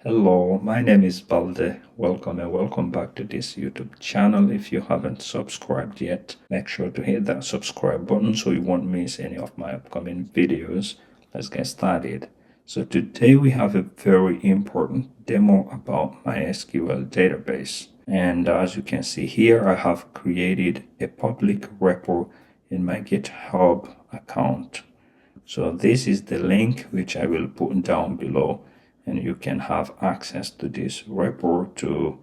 Hello, my name is Balde. Welcome and welcome back to this YouTube channel. If you haven't subscribed yet, make sure to hit that subscribe button so you won't miss any of my upcoming videos. Let's get started. So today we have a very important demo about MySQL database. And as you can see here, I have created a public repo in my GitHub account. So this is the link which I will put down below, and you can have access to this repo to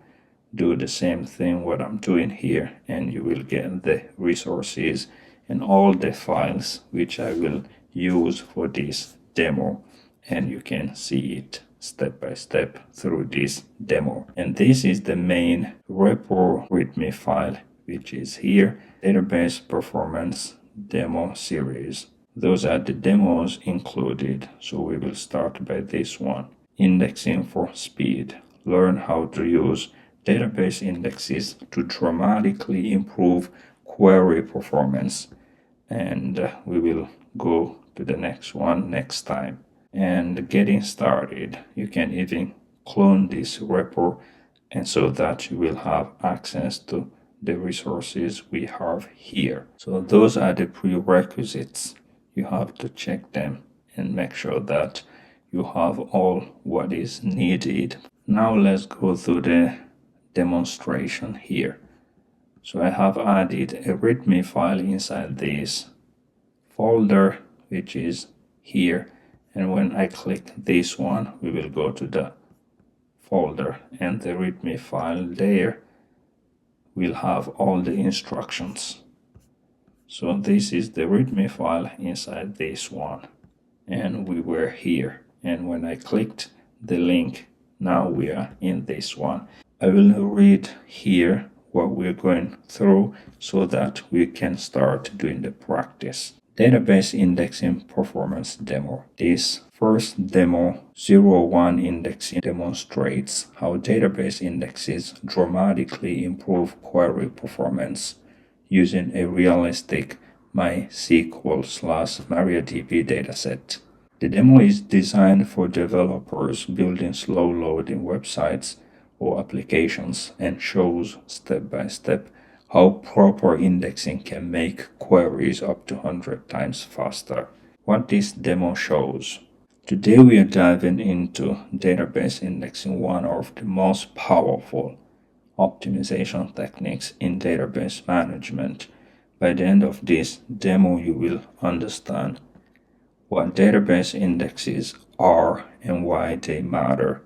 do the same thing what I'm doing here, and you will get the resources and all the files which I will use for this demo, and you can see it step by step through this demo. And this is the main repo readme file, which is here, database performance demo series. Those are the demos included, so we will start by this one. Indexing for speed. Learn how to use database indexes to dramatically improve query performance. And we will go to the next one next time. And getting started, you can even clone this repo, and so that you will have access to the resources we have here. So those are the prerequisites. You have to check them and make sure that you have all what is needed. Now let's go through the demonstration here. So I have added a readme file inside this folder, which is here. And when I click this one, we will go to the folder, and the readme file there will have all the instructions. So this is the readme file inside this one, and we were here. And when I clicked the link, now we are in this one. I will read here what we're going through so that we can start doing the practice. Database indexing performance demo. This first demo, 01 indexing, demonstrates how database indexes dramatically improve query performance using a realistic MySQL/MariaDB dataset. The demo is designed for developers building slow-loading websites or applications, and shows step by step how proper indexing can make queries up to 100 times faster. What this demo shows. Today we are diving into database indexing, one of the most powerful optimization techniques in database management. By the end of this demo, you will understand what database indexes are and why they matter,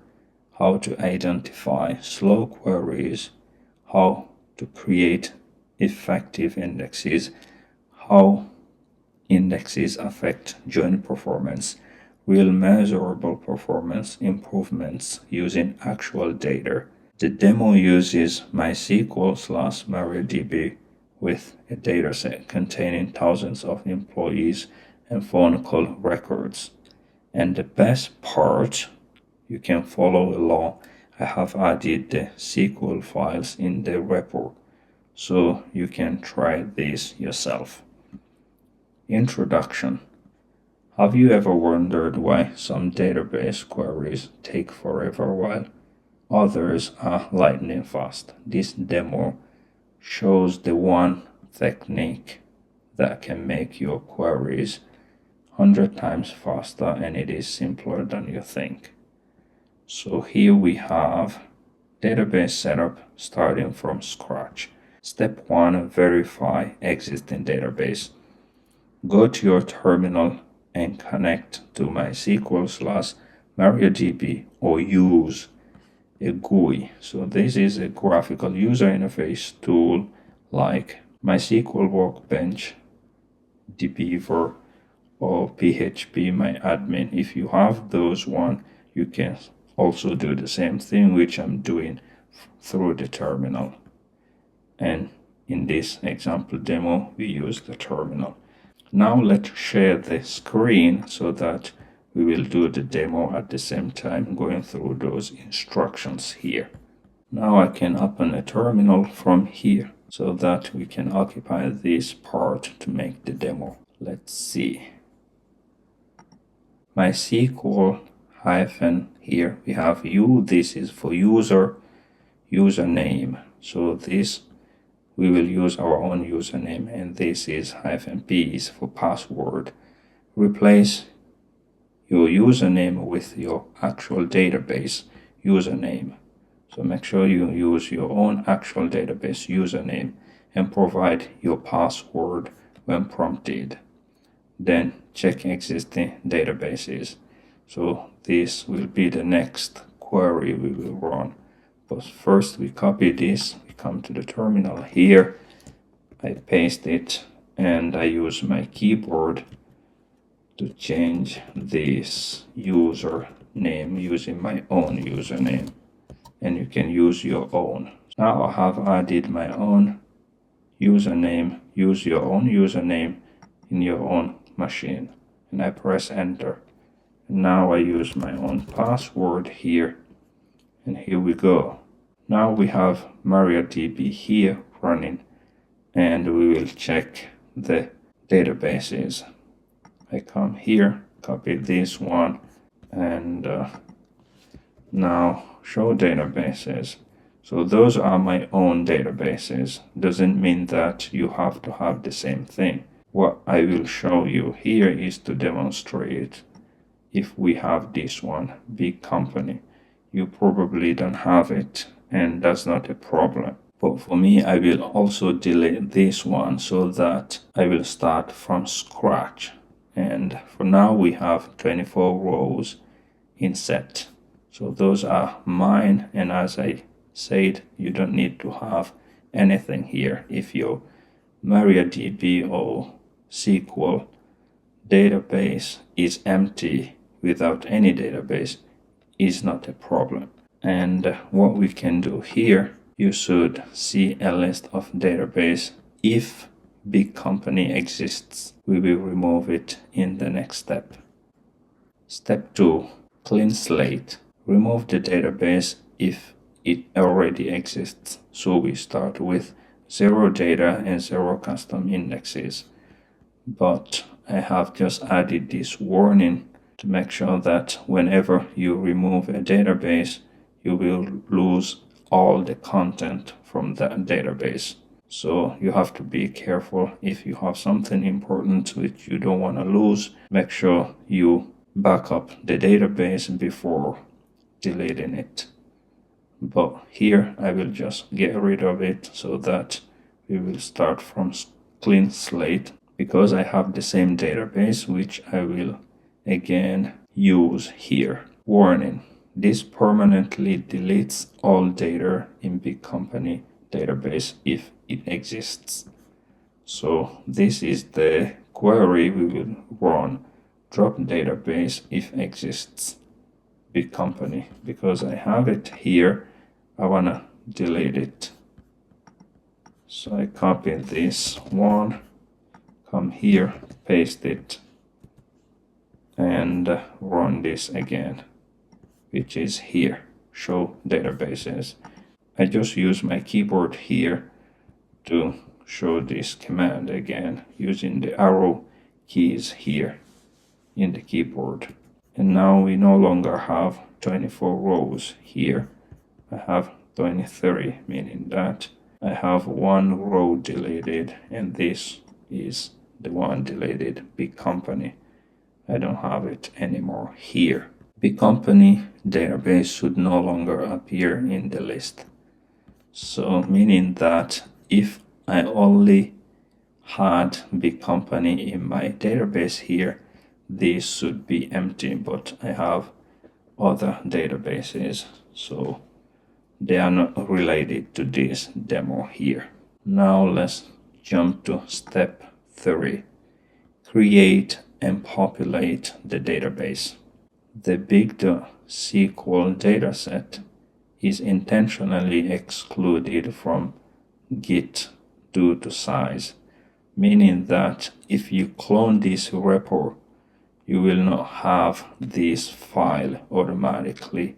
how to identify slow queries, how to create effective indexes, how indexes affect join performance, real measurable performance improvements using actual data. The demo uses MySQL/MariaDB with a dataset containing thousands of employees and phone call records. And the best part, you can follow along. I have added the SQL files in the repo, so you can try this yourself. Introduction. Have you ever wondered why some database queries take forever while others are lightning fast? This demo shows the one technique that can make your queries 100 times faster, and it is simpler than you think. So here we have database setup starting from scratch. Step 1, verify existing database. Go to your terminal and connect to MySQL/MariaDB or use a GUI. So this is a graphical user interface tool like MySQL Workbench, dbeaver, or phpMyAdmin. If you have those one, you can also do the same thing which I'm doing through the terminal. And in this example demo, we use the terminal. Now let's share the screen so that we will do the demo at the same time, going through those instructions here. Now I can open a terminal from here so that we can occupy this part to make the demo. Let's see. MySQL here we have this is for username. So this we will use our own username, and this is -p is for password. Replace your username with your actual database username. So make sure you use your own actual database username and provide your password when prompted. Then check existing databases. So this will be the next query we will run. But first we copy this, we come to the terminal here, I paste it, and I use my keyboard to change this username using my own username. And you can use your own. Now I have added my own username. Use your own username in your own machine. And I press enter. And now I use my own password here. And here we go. Now we have MariaDB here running. And we will check the databases. I come here, copy this one, and now show databases. So those are my own databases. Doesn't mean that you have to have the same thing. What I will show you here is to demonstrate if we have this one, big company. You probably don't have it, and that's not a problem. But for me, I will also delete this one so that I will start from scratch. And for now, we have 24 rows in set. So those are mine. And as I said, you don't need to have anything here. If your MariaDB or SQL database is empty without any database, is not a problem. And what we can do here, you should see a list of database. If big company exists, we will remove it in the next step. Step 2, clean slate. Remove the database if it already exists. So we start with 0 data and 0 custom indexes. But I have just added this warning to make sure that whenever you remove a database, you will lose all the content from that database. So you have to be careful. If you have something important which you don't want to lose, make sure you back up the database before deleting it. But here I will just get rid of it so that we will start from clean slate, because I have the same database which I will again use here. Warning: this permanently deletes all data in big company database if it exists. So this is the query we will run. Drop database if exists, big company. Because I have it here, I wanna delete it. So I copy this one, come here, paste it, and run this again, which is here, show databases. I just use my keyboard here to show this command again, using the arrow keys here in the keyboard. And now we no longer have 24 rows here. I have 23, meaning that I have 1 row deleted, and this is the one deleted, big company. I don't have it anymore here. Big company database should no longer appear in the list. So meaning that if I only had big company in my database here, this should be empty, but I have other databases, so they are not related to this demo here. Now let's jump to step 3. Create and populate the database. The big.SQL dataset is intentionally excluded from Git due to size, meaning that if you clone this repo, you will not have this file automatically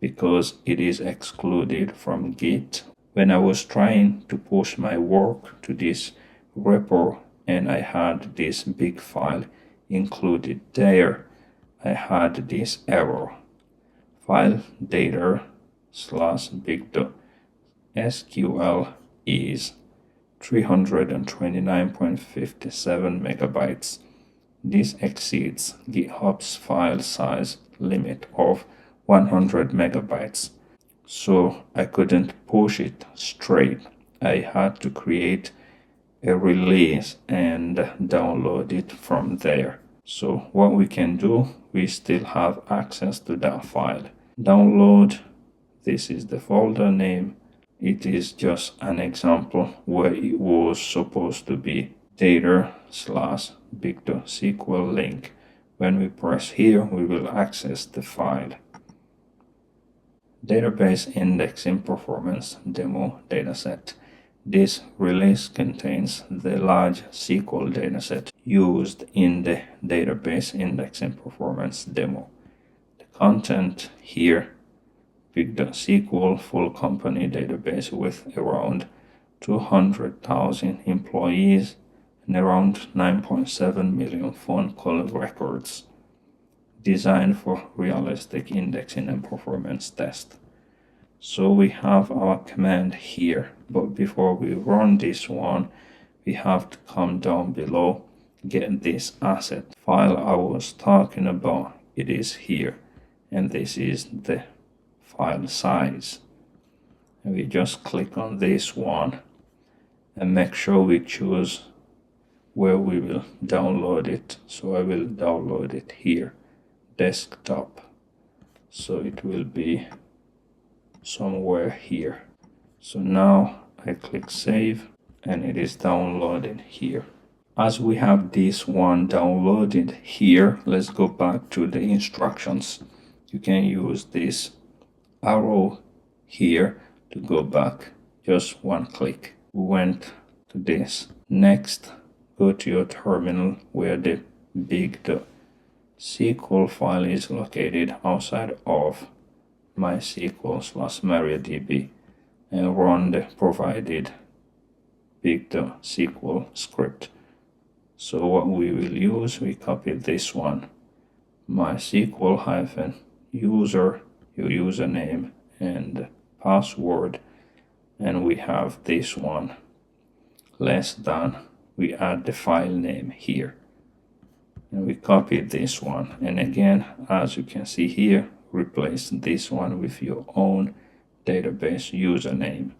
because it is excluded from Git. When I was trying to push my work to this repo and I had this big file included there, I had this error. file data slash big.sql is 329.57 megabytes. This exceeds GitHub's file size limit of 100 megabytes. So I couldn't push it straight. I had to create a release and download it from there. So what we can do, we still have access to that file. Download, this is the folder name. It is just an example where it was supposed to be data slash big.sql link. When we press here, we will access the file. Database indexing performance demo dataset. This release contains the large SQL dataset used in the database indexing performance demo. The content here, big.sql full company database with around 200,000 employees and around 9.7 million phone call records, designed for realistic indexing and performance test. So we have our command here, but before we run this one, we have to come down below, get this asset file I was talking about. It is here, and this is the file size. And we just click on this one and make sure we choose where we will download it. So I will download it here, desktop. So it will be somewhere here. So now I click save and it is downloaded here. As we have this one downloaded here, let's go back to the instructions. You can use this arrow here to go back, just one click. We went to this. Next, go to your terminal where the big.sql file is located outside of MySQL / MariaDB and run the provided big.sql script. So what we will use, we copy this one, MySQL-user, your username and password, and we have this one, less than, we add the file name here. And we copy this one, and again, as you can see here, replace this one with your own database username.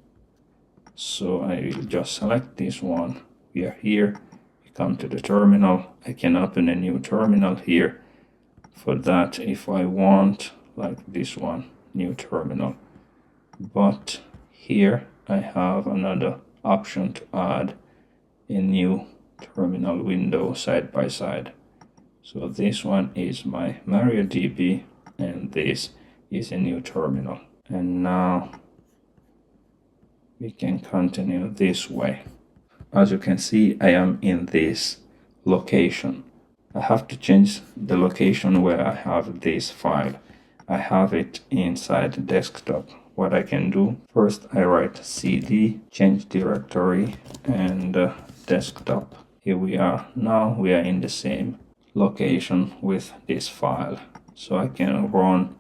So I will just select this one. We are here. We come to the terminal. I can open a new terminal here. For that, if I want, like this one, new terminal. But here I have another option to add a new terminal window side by side. So this one is my MariaDB and this is a new terminal. And now we can continue this way. As you can see, I am in this location. I have to change the location where I have this file. I have it inside the desktop. What I can do, first I write cd, change directory, and desktop. Here we are. Now we are in the same location with this file. So I can run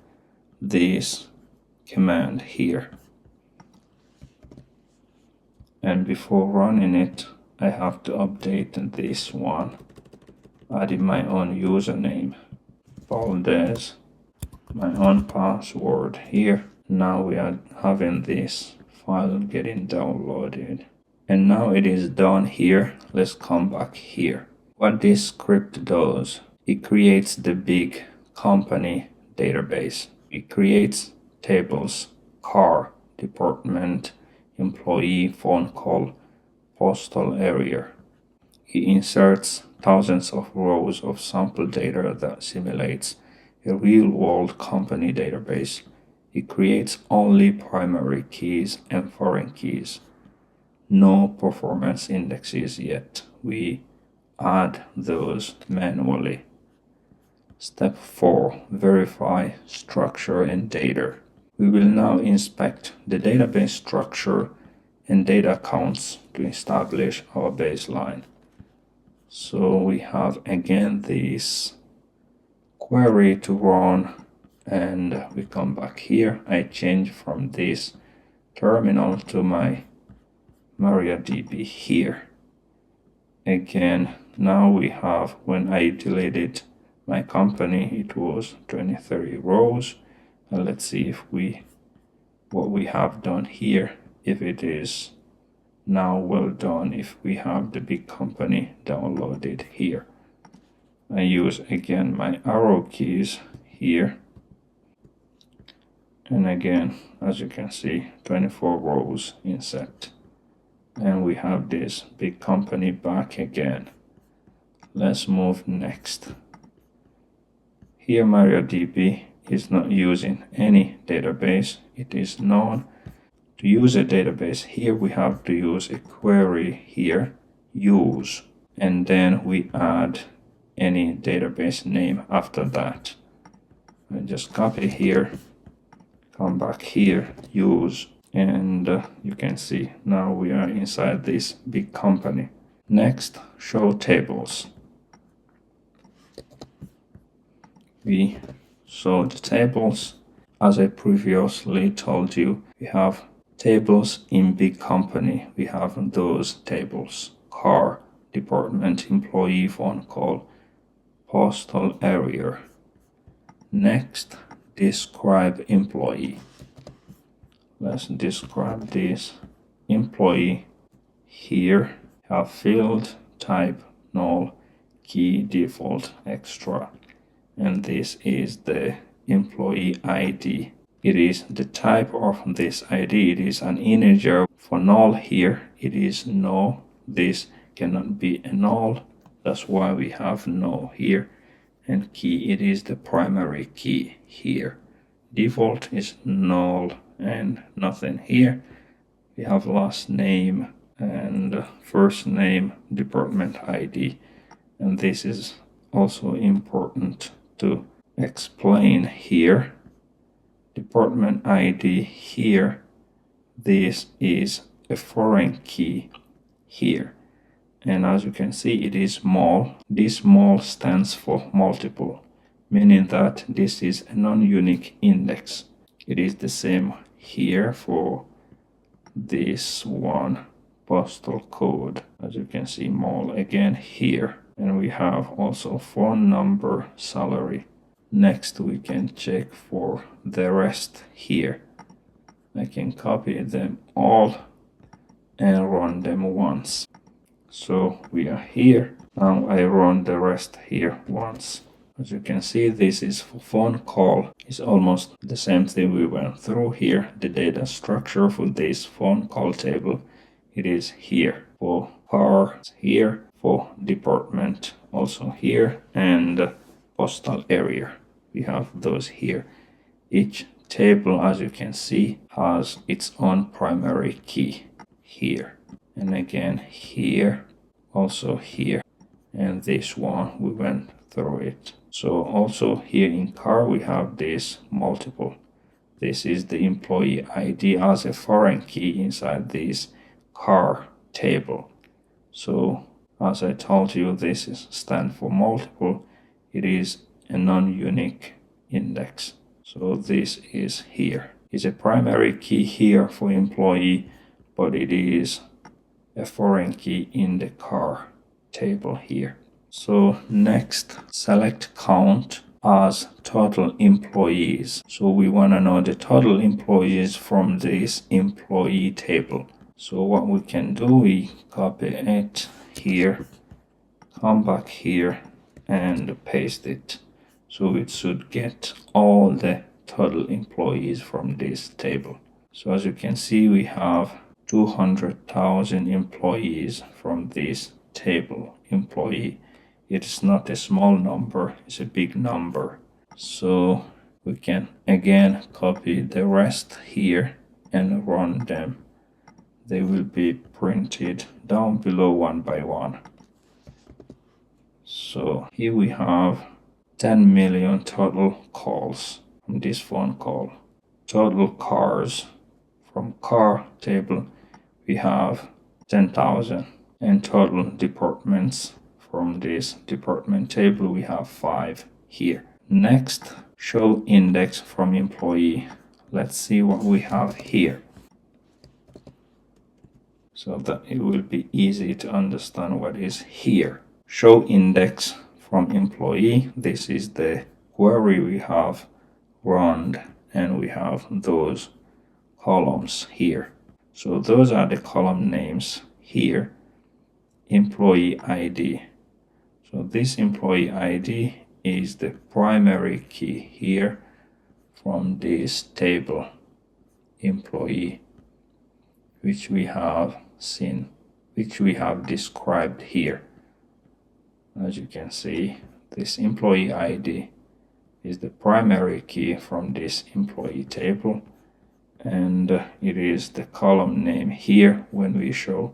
this command here. And before running it, I have to update this one, adding my own username, Bal-Dez, my own password here. Now we are having this file getting downloaded. And now it is done here. Let's come back here. What this script does, it creates the big company database. It creates tables, car, department, employee, phone call, postal area. It inserts thousands of rows of sample data that simulates a real-world company database. It creates only primary keys and foreign keys. No performance indexes yet. We add those manually. Step 4. Verify structure and data. We will now inspect the database structure and data counts to establish our baseline. So we have again this query to run, and we come back here. I change from this terminal to my MariaDB here. Again, now we have, when I deleted my company, it was 23 rows. And let's see if what we have done here, if it is now well done, if we have the big company downloaded here. I use again my arrow keys here. And again, as you can see, 24 rows inset. And we have this big company back again. Let's move next. Here MariaDB is not using any database. It is known to use a database. Here we have to use a query here, use, and then we add any database name after that. I just copy here, come back here, use, and you can see now we are inside this big company. Next, show tables. We show the tables. As I previously told you, we have tables in big company. We have those tables: car, department, employee, phone call, postal area. Next, describe employee. Let's describe this employee. Here have field, type, null, key, default, extra. And this is the employee ID. It is the type of this ID. It is an integer. For null here, it is no. This cannot be a null. That's why we have no here. And key, it is the primary key here. Default is null and nothing here. We have last name and first name, department ID. And this is also important to explain here. Department ID here, this is a foreign key here. And as you can see, it is small. This small stands for multiple, meaning that this is a non-unique index. It is the same here for this one, postal code. As you can see, mall again here. And we have also phone number, salary. Next, we can check for the rest here. I can copy them all and run them once. So we are here. Now I run the rest here once. As you can see, this is for phone call. It's almost the same thing we went through here. The data structure for this phone call table, it is here. For car, here. For department, also here. And postal area, we have those here. Each table, as you can see, has its own primary key here. And again here, also here. And this one, we went through it. So also here in car, we have this multiple. This is the employee ID as a foreign key inside this car table. So as I told you, this is stand for multiple. It is a non-unique index. So this is here. It's a primary key here for employee, but it is a foreign key in the car table here. So next, select count as total employees. So we want to know the total employees from this employee table. So what we can do, we copy it here, come back here and paste it. So it should get all the total employees from this table. So as you can see, we have 200,000 employees from this table employee. It is not a small number, it's a big number. So we can again copy the rest here and run them. They will be printed down below one by one. So here we have 10 million total calls from this phone call. Total cars from car table, we have 10,000. And total departments from this department table, we have 5 here. Next, show index from employee. Let's see what we have here, so that it will be easy to understand what is here. Show index from employee. This is the query we have run, and we have those columns here. So those are the column names here. Employee ID. So this employee ID is the primary key here from this table employee, which we have seen, which we have described here. As you can see, this employee ID is the primary key from this employee table, and it is the column name here when we show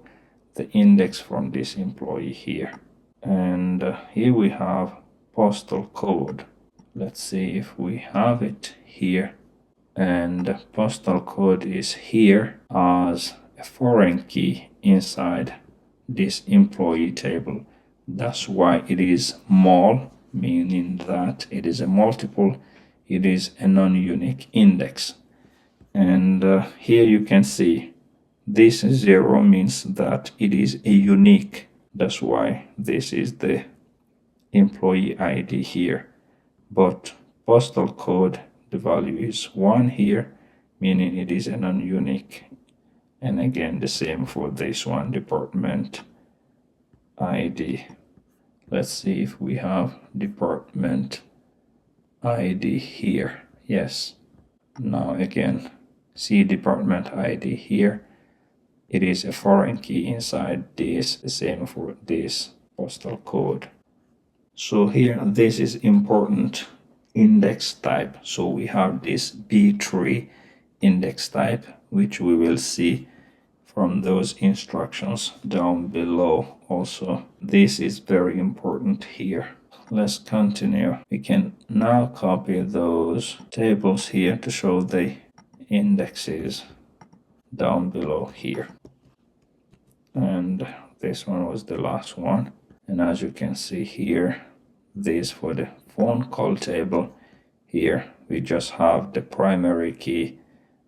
the index from this employee here. And here we have postal code. Let's see if we have it here. And postal code is here as a foreign key inside this employee table. That's why it is mul, meaning that it is a multiple, it is a non-unique index. And here you can see this 0 means that it is a unique. That's why this is the employee ID here. But postal code, the value is 1 here, meaning it is a non-unique. And again, the same for this one, department ID. Let's see if we have department ID here. Yes. Now again, see department ID here. It is a foreign key inside this, the same for this postal code. So here, this is important index type. So we have this B3 index type, which we will see from those instructions down below. Also, this is very important here. Let's continue. We can now copy those tables here to show the indexes down below here. And this one was the last one. And as you can see here, this for the phone call table. Here we just have the primary key,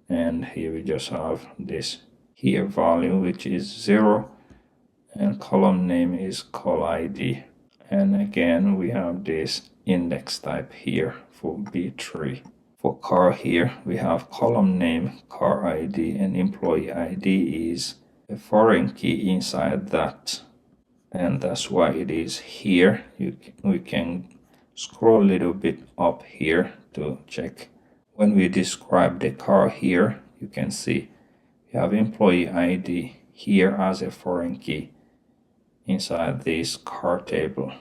and here we just have this here value, which is 0, and column name is call ID. And again, we have this index type here for B3. For car here, we have column name, car ID, and employee ID is a foreign key inside that. And that's why it is here. We can scroll a little bit up here to check. When we describe the car here, you can see we have employee ID here as a foreign key inside this car table.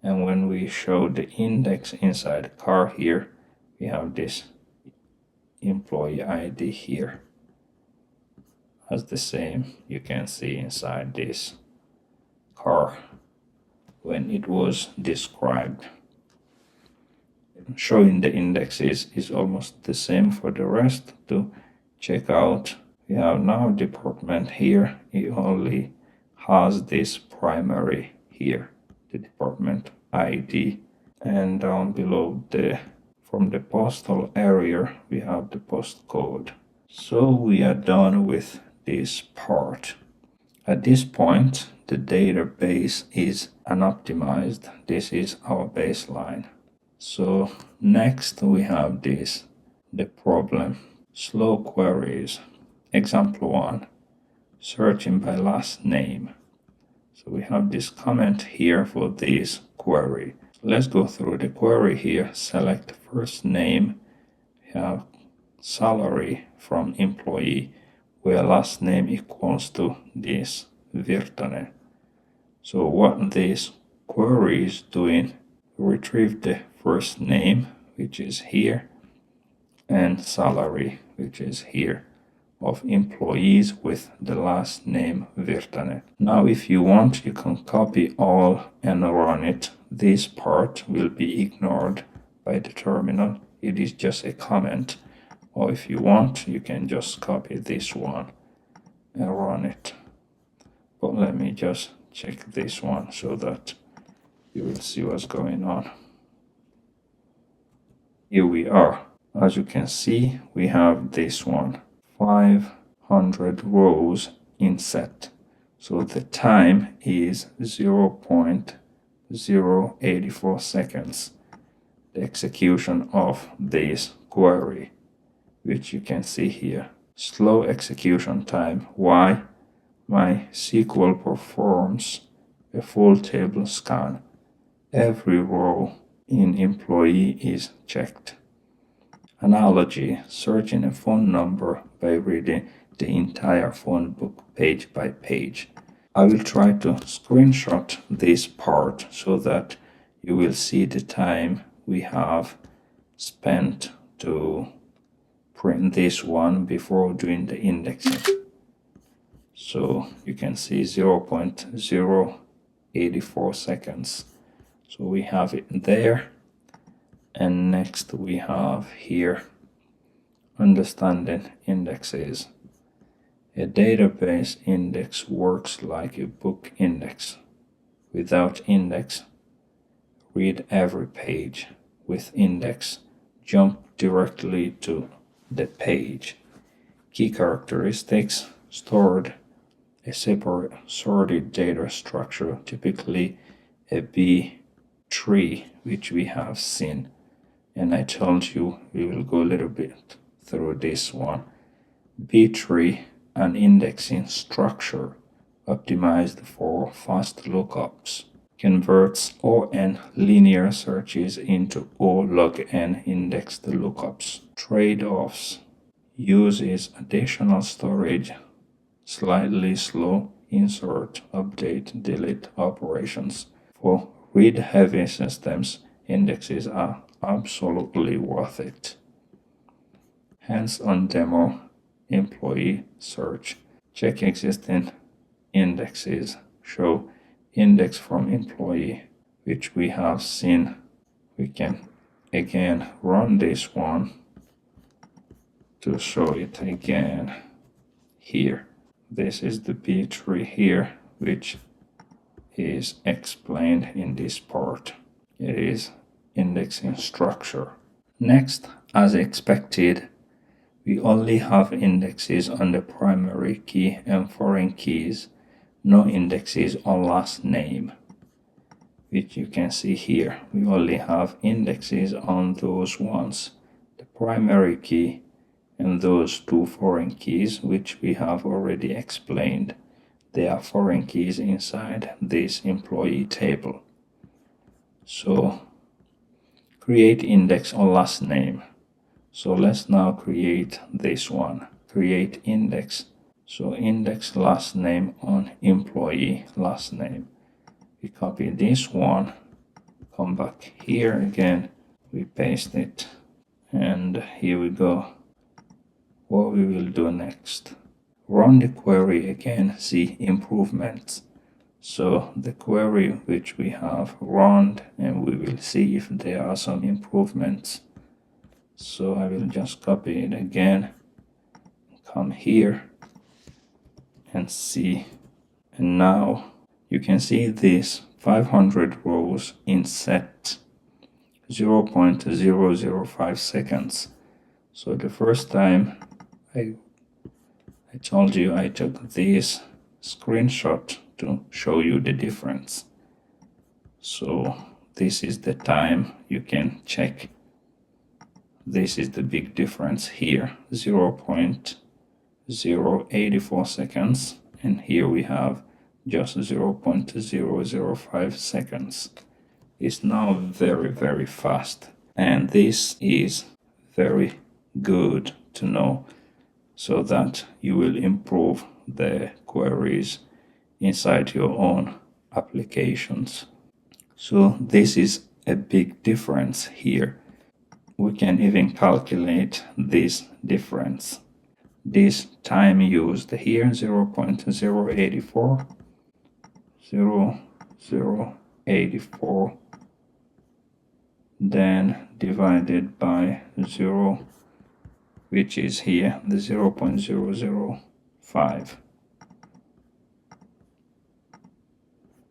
And when we show the index inside the car here, we have this employee ID here as the same you can see inside this car when it was described. Showing the indexes is almost the same for the rest. To check out, we have now department here. It only has this primary here, the department ID, and down below from the postal area we have the postcode. So we are done with this part. At this point, the database is unoptimized. This is our baseline. So next we have the problem, slow queries. Example 1, searching by last name. So we have this comment here for this query. Let's go through the query here. Select first name. We have salary from employee, where last name equals to this Virtanen. So what this query is doing, retrieve the first name, which is here, and salary, which is here, of employees with the last name Virtanen. Now if you want, you can copy all and run it. This part will be ignored by the terminal. It is just a comment. Or if you want, you can just copy this one and run it. But let me just check this one so that you will see what's going on. here we are. As you can see, we have this one, 500 rows in set. So the time is 0.084 seconds. The execution of this query, which you can see here. Slow execution time. Why? MySQL performs a full table scan. Every row in employee is checked. Analogy: searching a phone number by reading the entire phone book page by page. I will try to screenshot this part so that you will see the time we have spent to print this one before doing the indexing. So you can see 0.084 seconds. So we have it there. And next we have here understanding indexes. A database index works like a book index. Without index, read every page. With index, jump directly to the page. Key characteristics: stored a separate sorted data structure, typically a B tree, which we have seen. And I told you we will go a little bit through this one. B tree, an indexing structure optimized for fast lookups, converts ON linear searches into O log N indexed lookups. Trade-offs: uses additional storage, slightly slow insert, update, delete operations. For read-heavy systems, indexes are absolutely worth it. Hands-on demo: employee search. Check existing indexes. Show index from employee, which we have seen. We can again run this one to show it again here. This is the B tree here, which is explained in this part. It is indexing structure. Next, as expected, we only have indexes on the primary key and foreign keys, no indexes on last name, which you can see here. We only have indexes on those ones, the primary key and those two foreign keys, which we have already explained. They are foreign keys inside this employee table. So create index on last name. So let's now create this one. Create index. So index last name on employee last name. We copy this one, come back here again, we paste it, and here we go. What we will do next: run the query again, see improvements. So the query which we have run, and we will see if there are some improvements. So I will just copy it again, come here and see. And now you can see this 500 rows in set, 0.005 seconds. So the first time I told you I took this screenshot to show you the difference. So this is the time you can check. This is the big difference here, 0.084 seconds, and here we have just 0.005 seconds. It's now very, very fast, and this is very good to know, so that you will improve the queries inside your own applications. So this is a big difference here. We can even calculate this difference. This time used here, 0.084, 0.084, then divided by 0, which is here, the 0.005.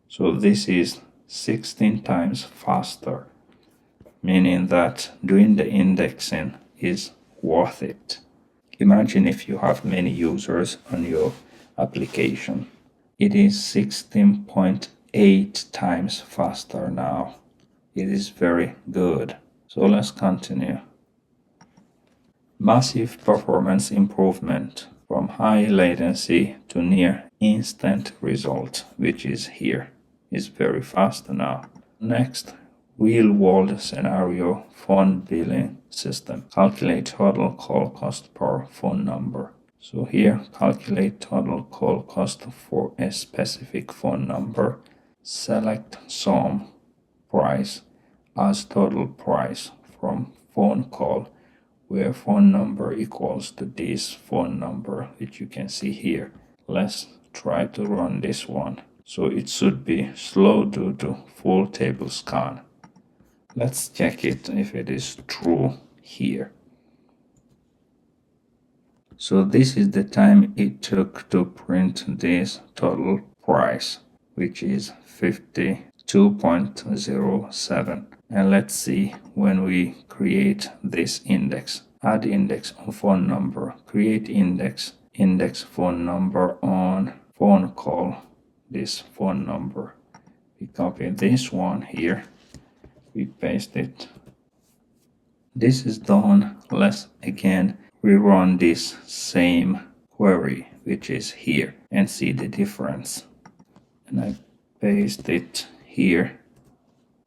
So this is 16 times faster. meaning that doing the indexing is worth it. Imagine if you have many users on your application. It is 16.8 times faster now. It is very good. So let's continue. Massive performance improvement from high latency to near instant result, which is here. It's very fast now. Next, real-world scenario phone billing system. Calculate total call cost per phone number. So here, calculate total call cost for a specific phone number. Select sum price as total price from phone call, where phone number equals to this phone number, which you can see here. Let's try to run this one. So it should be slow due to full table scan. Let's check it if it is true here. So this is the time it took to print this total price, which is 52.07. And let's see when we create this index. Add index on phone number, create index, index phone number on phone call, this phone number. We copy this one here, we paste it. This is done. Let's again rerun this same query, which is here, and see the difference. And I paste it here,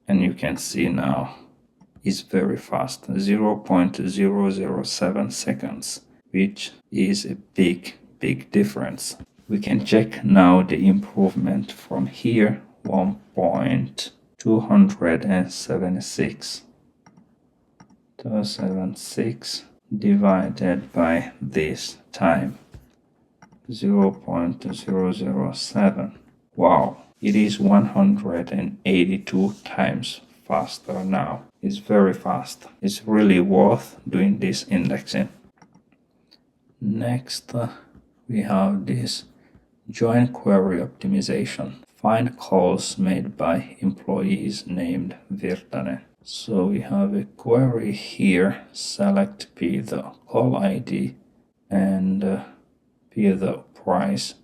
and you can see now it's very fast, 0.007 seconds, which is a big difference. We can check now the improvement from here, 1.276 divided by this time, 0.007. Wow, it is 182 times faster now. It's very fast. It's really worth doing this indexing. Next, we have this join query optimization. Find calls made by employees named Virtanen. So we have a query here. Select P the call ID and P the price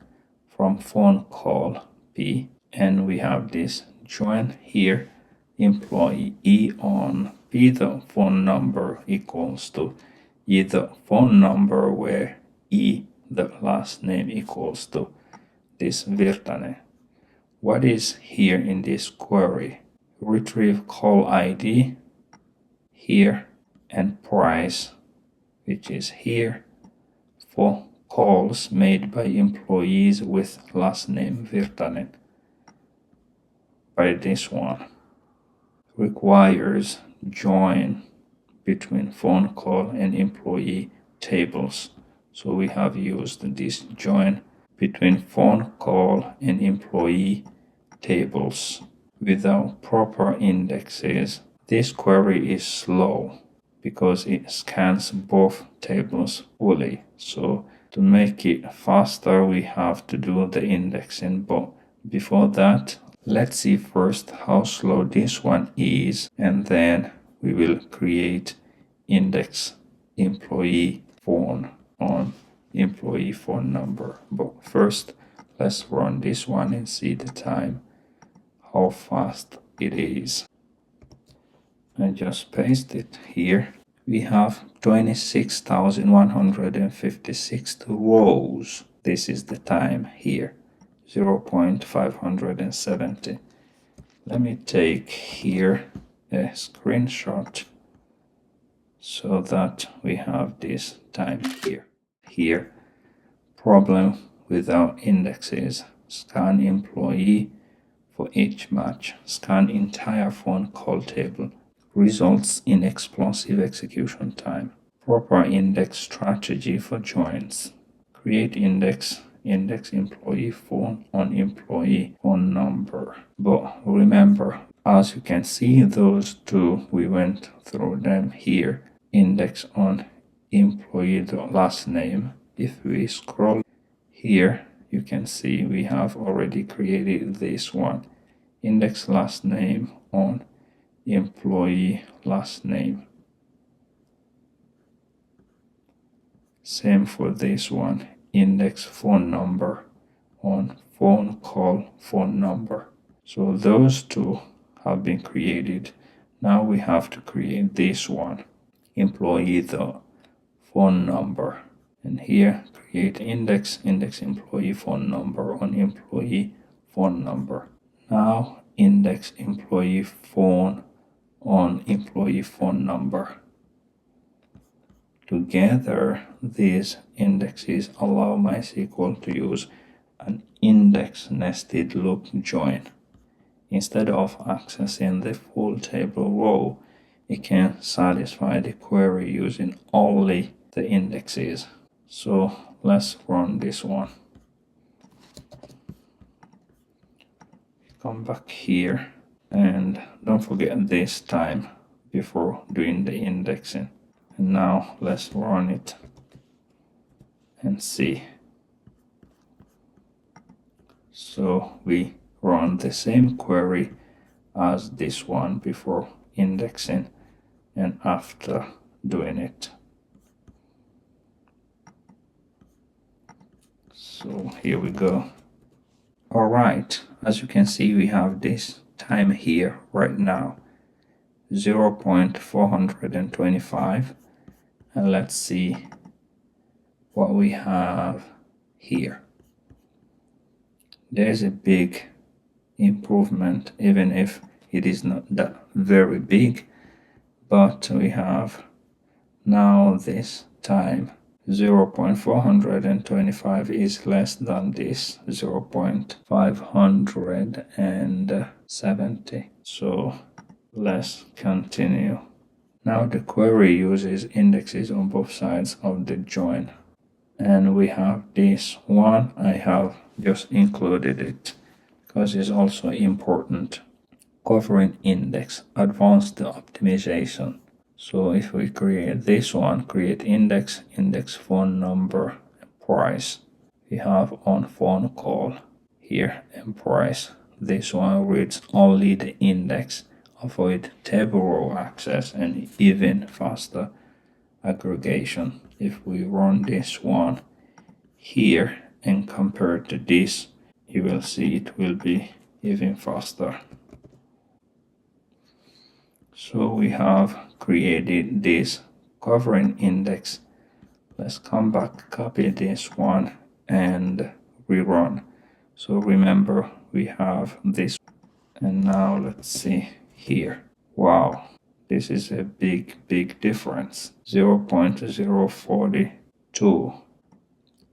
from phone call P. And we have this join here. Employee on P the phone number equals to E the phone number, where E the last name equals to this Virtanen. What is here in this query? Retrieve call ID here and price, which is here, for calls made by employees with last name Virtanen. By this one requires join between phone call and employee tables. So we have used this join between phone call and employee tables without proper indexes. This query is slow because it scans both tables fully. So to make it faster, we have to do the indexing. But before that, let's see first how slow this one is, and then we will create index employee phone on employee phone number. But first, let's run this one and see the time, how fast it is. I just paste it here. We have 26,156 rows. This is the time here, 0.570. Let me take here a screenshot so that we have this time here. Here, problem without indexes. Scan employee for each match. Scan entire phone call table. Results in explosive execution time. Proper index strategy for joins. Create index employee phone on employee phone number. But remember, as you can see, those two, we went through them here. Index on employee last name. If we scroll here, you can see we have already created this one. Index last name on employee last name. Same for this one, index phone number on phone call phone number. So those two have been created. Now we have to create this one, employee the phone number. And here create index employee phone number on employee phone number. Now index employee phone on employee phone number. Together, these indexes allow MySQL to use an index nested loop join. Instead of accessing the full table row, it can satisfy the query using only the indexes. So let's run this one. Come back here and don't forget this time before doing the indexing. And now let's run it and see. So we run the same query as this one before indexing and after doing it. So here we go. All right, as you can see, we have this time here right now, 0.425. And let's see what we have here. There's a big improvement, even if it is not that very big, but we have now this time 0.425 is less than this 0.570. So let's continue. Now the query uses indexes on both sides of the join. And we have this one. I have just included it because it's also important. Covering index, advanced optimization. So if we create this one, create index phone number, and price. We have on phone call here and price. This one reads only the index, avoid table row access, and even faster aggregation. If we run this one here and compare to this, you will see it will be even faster. So we have created this covering index. Let's come back, copy this one and rerun. So remember, we have this. And now let's see here. Wow, this is a big difference, 0.042.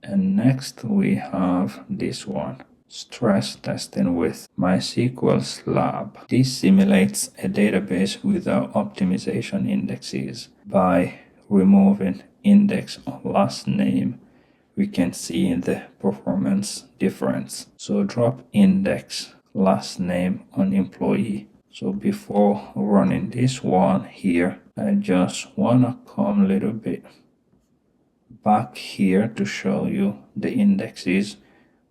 And next we have this one, stress testing with MySQL Slab. This simulates a database without optimization indexes. By removing index on last name, we can see the performance difference. So drop index last name on employee. So before running this one here, I just wanna come a little bit back here to show you the indexes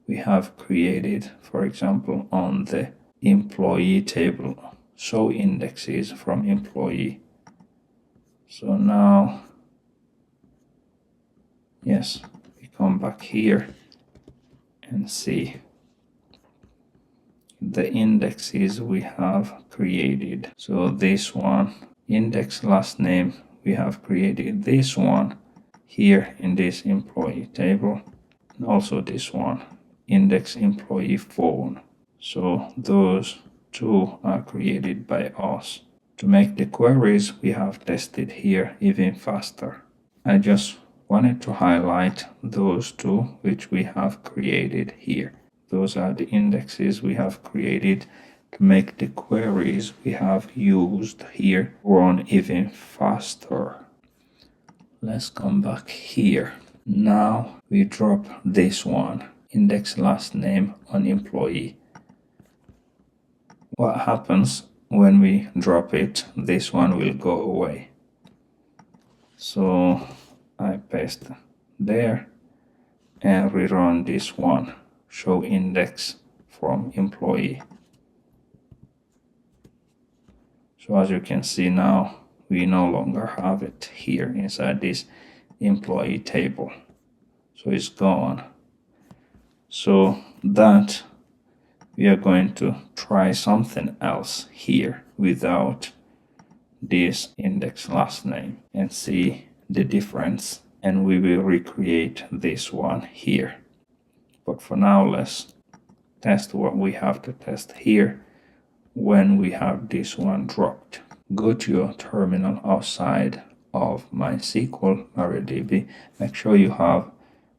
we have created, for example, on the employee table. Show indexes from employee. So now, yes, we come back here and see the indexes we have created. So this one, index last name, we have created this one here in this employee table, and also this one, index employee phone. So those two are created by us. To make the queries we have tested here even faster, I just wanted to highlight those two which we have created here. Those are the indexes we have created to make the queries we have used here run even faster. Let's come back here. Now we drop this one, index last name on employee. What happens when we drop it? This one will go away. So I paste there and rerun this one, show index from employee. So as you can see now, we no longer have it here inside this employee table. So it's gone. So that we are going to try something else here without this index last name and see the difference, and we will recreate this one here. But for now, let's test what we have to test here when we have this one dropped. Go to your terminal outside of MySQL, MariaDB. Make sure you have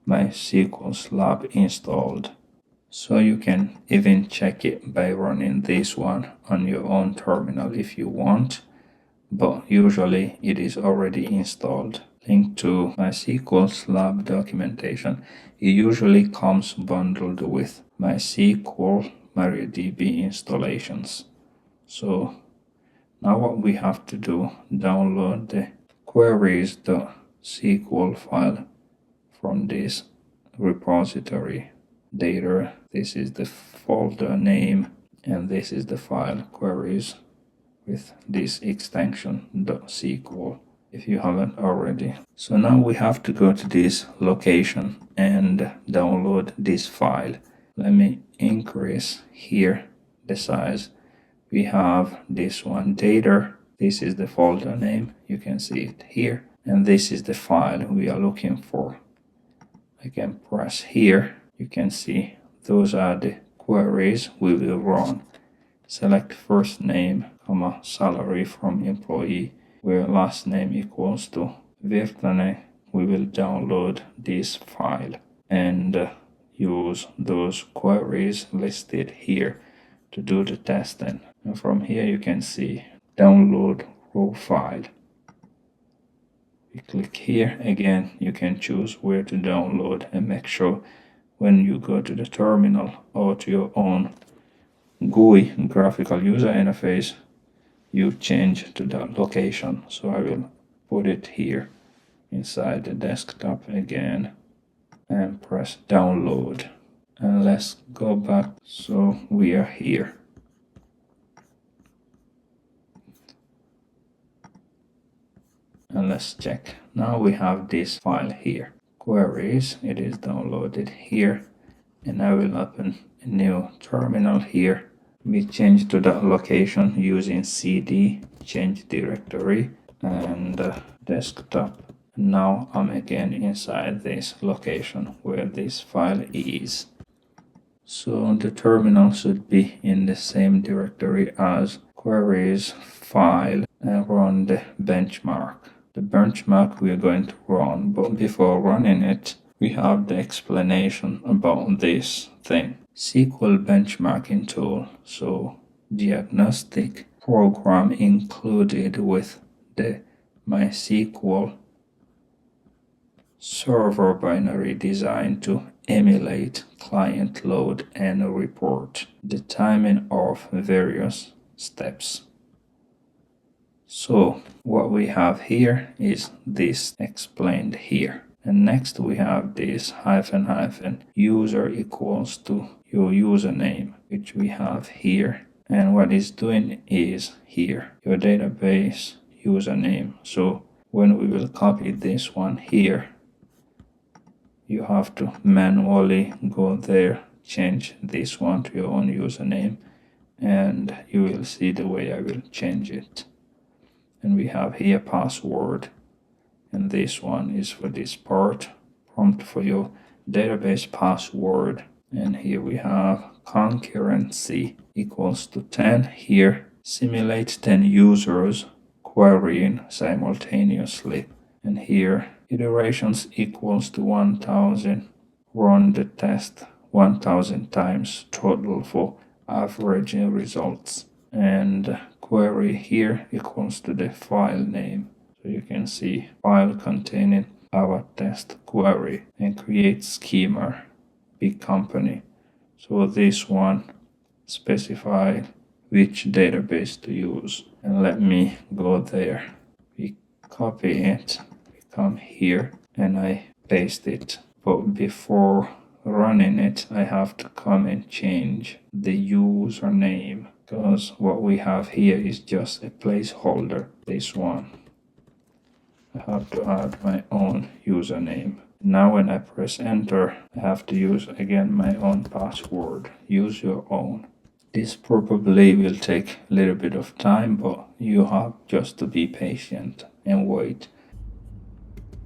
MySQL slab installed. So you can even check it by running this one on your own terminal if you want, but usually it is already installed. Link to MySQL slab documentation. It usually comes bundled with MySQL MariaDB installations. So now what we have to do, download the queries.sql file from this repository data. This is the folder name, and this is the file queries with this extension .sql if you haven't already. So now we have to go to this location and download this file. Let me increase here the size. We have this one, data. This is the folder name. You can see it here. And this is the file we are looking for. I can press here. You can see those are the queries we will run. Select first name, salary from employee, where last name equals to Virtanen. We will download this file and use those queries listed here to do the testing. And from here you can see download raw file. We click here again. You can choose where to download, and make sure when you go to the terminal or to your own GUI, graphical user interface, you change to that location. So I will put it here inside the desktop again and press download. And let's go back. So we are here. And let's check. Now we have this file here. Queries, it is downloaded here. And I will open a new terminal here. We change to that location using cd, change directory, and desktop. Now I'm again inside this location where this file is. So the terminal should be in the same directory as queries file, and run the benchmark. The benchmark we are going to run, but before running it, we have the explanation about this thing. SQL benchmarking tool. So diagnostic program included with the MySQL server binary designed to emulate client load and report the timing of various steps. So what we have here is this explained here. And next we have this -- user equals to your username, which we have here. And what it's doing is here, your database username. So when we will copy this one here, you have to manually go there, change this one to your own username, and you will see the way I will change it. And we have here password, and this one is for this part, prompt for your database password. And here we have concurrency equals to 10 here. Simulate 10 users querying simultaneously. And here iterations equals to 1000. Run the test 1000 times total for averaging results. And query here equals to the file name. So you can see file containing our test query, and create schema, big company. So this one specify which database to use. And let me go there. We copy it, we come here, and I paste it. But before running it, I have to come and change the username. because what we have here is just a placeholder, this one. I have to add my own username. Now when I press enter, I have to use again my own password. Use your own. This probably will take a little bit of time, but you have just to be patient and wait.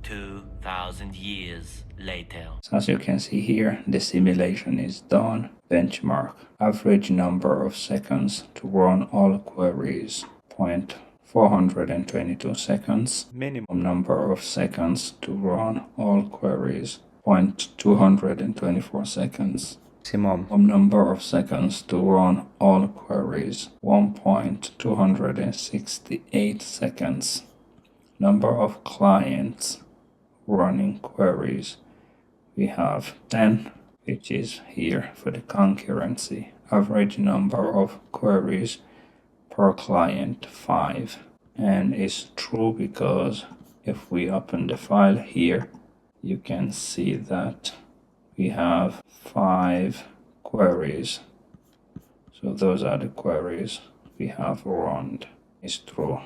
2,000 years later. So as you can see here, the simulation is done. Benchmark. Average number of seconds to run all queries, 0.422 seconds. Minimum number of seconds to run all queries, 0.224 seconds. Maximum number of seconds to run all queries, 1.268 seconds. Number of clients running queries, we have 10, which is here for the concurrency. Average number of queries per client, 5. And it's true because if we open the file here, you can see that we have 5 queries. So those are the queries we have run. It's true.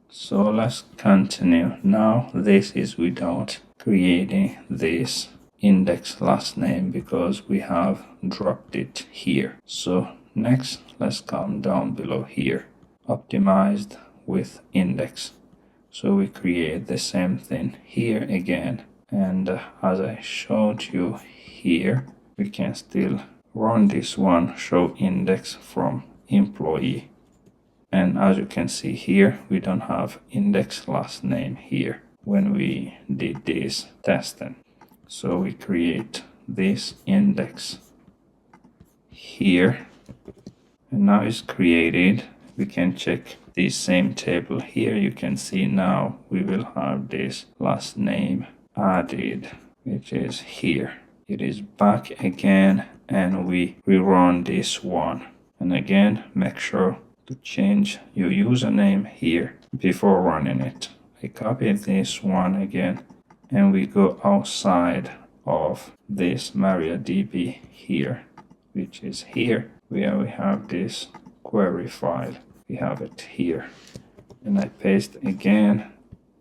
So let's continue. Now this is without creating this index last name because we have dropped it here. So next, let's come down below here. Optimized with index. So we create the same thing here again. And as I showed you here, we can still run this one, show index from employee. And as you can see here, we don't have index last name here when we did this testing. So we create this index here. And now it's created. We can check this same table here. You can see now we will have this last name added, which is here. It is back again and we rerun this one. And again, make sure to change your username here before running it. I copy this one again and we go outside of this MariaDB here, which is here where we have this query file. We have it here. And I paste again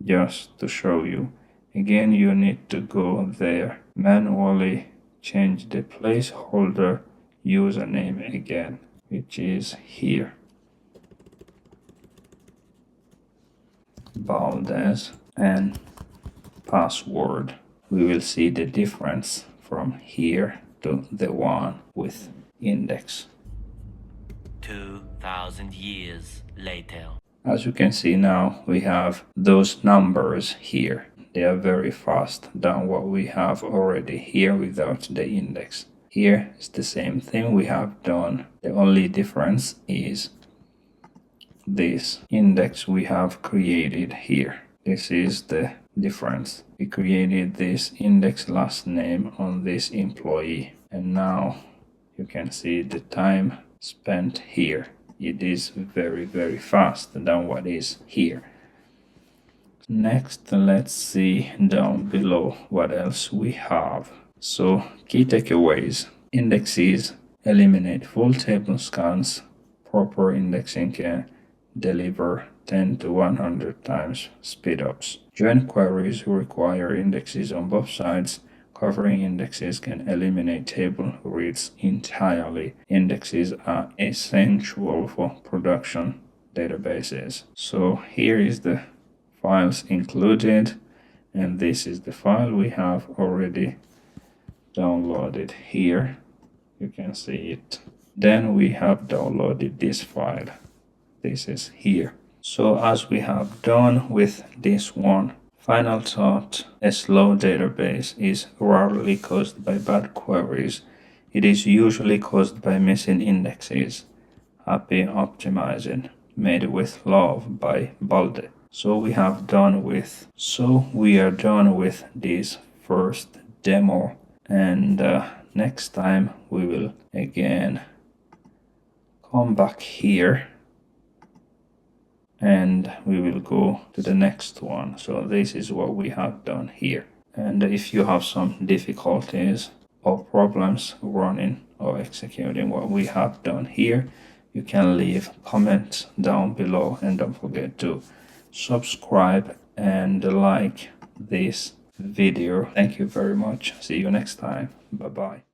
just to show you. Again, you need to go there, manually change the placeholder username again, which is here. Bal-Dez and password. We will see the difference from here to the one with index. 2,000 years later. As you can see now, we have those numbers here. They are very fast than what we have already here without the index. Here is the same thing we have done. The only difference is this index we have created here. This is the difference. We created this index last name on this employee. And now you can see the time spent here. It is very, very fast than what is here. Next, let's see down below what else we have. So, key takeaways. Indexes eliminate full table scans. Proper indexing can deliver 10 to 100 times speedups. Join queries require indexes on both sides. Covering indexes can eliminate table reads entirely. Indexes are essential for production databases. So here is the files included, and this is the file we have already downloaded here. You can see it. Then we have downloaded this file. This is here. So as we have done with this one, final thought: a slow database is rarely caused by bad queries. It is usually caused by missing indexes. Happy optimizing, made with love by Bal-Dez. So we are done with this first demo, and next time we will again come back here and we will go to the next one. So this is what we have done here. And if you have some difficulties or problems running or executing what we have done here. You can leave comments down below, and don't forget to subscribe and like this video. Thank you very much. See you next time. Bye bye.